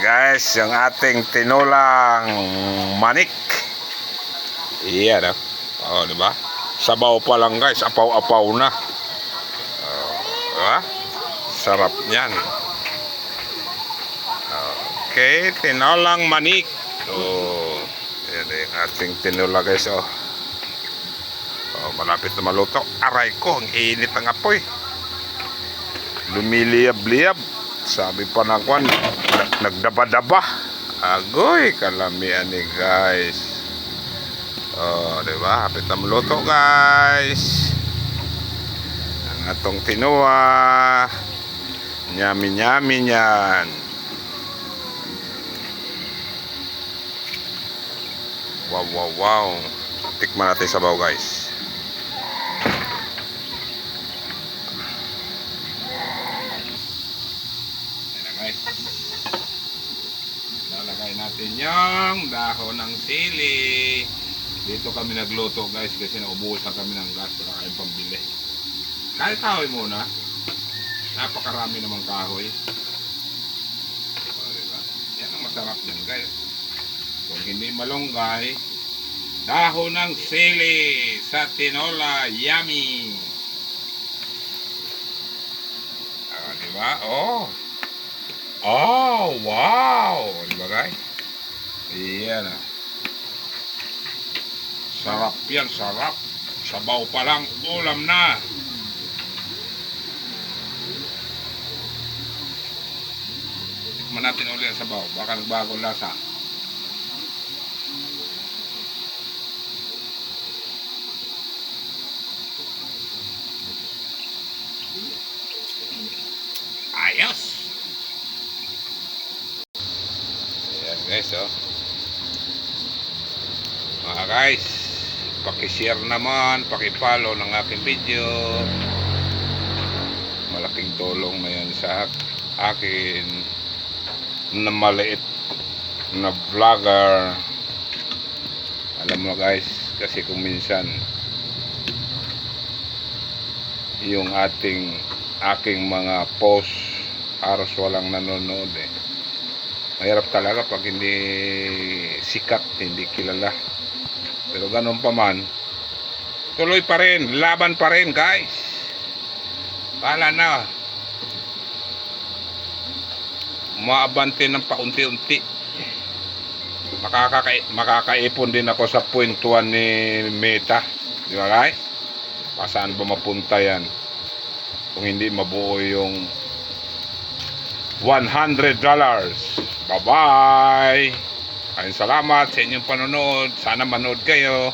guys, yung ating tinulang manik. Iyan, oh, di ba? Sabaw pa lang guys, apaw-apaw na. Diba? Sarap niyan. Okay, tinulang manik. Oh, yan yung ating tinula guys, oh. Oh, malapit na maluto. Aray ko, ang init ng apoy. Lumiliyab-liyab. Sabi pa na kwan, nagdaba-daba. Agoy, kalamian ni guys. Oh, diba? Hapit na maluto guys. Ang atong tinuwa. Nyami-nyami nyan. Wow, wow, wow. Tikman natin sabaw guys. Guys, lalagay natin yung dahon ng sili. Dito kami nagluto guys kasi naubusan kami ng gas para kayong pambili. Kahit kahoy muna, napakarami namang kahoy. O, diba? Yan ang masarap yan guys. Kung hindi malunggay, dahon ng sili sa tinola, yummy. O, diba? Oh, oh, wow! Diba guys? Iyan ah. Sarap yan, sarap. Sabaw pa lang, ulam na. Tikman natin ulit ang sabaw. Baka nagbago lasa. Ayos! Ayan guys, oh. Mga guys, paki-share naman, paki-follow ng aking video. Malaking tulong na yan sa akin na maliit na vlogger. Alam mo guys, kasi kung minsan yung aking mga post halos walang nanonood eh. Mahirap talaga pag hindi sikat, hindi kilala. Pero ganun pa man, tuloy pa rin, laban pa rin guys. Bahala na. Maabante ng paunti-unti. Makakaipon din ako sa point 1 ni Meta. Di ba guys? Saan ba mapunta yan? Kung hindi mabuo yung $100. Bye-bye! Ayun, salamat sa inyong panonood. Sana manood kayo.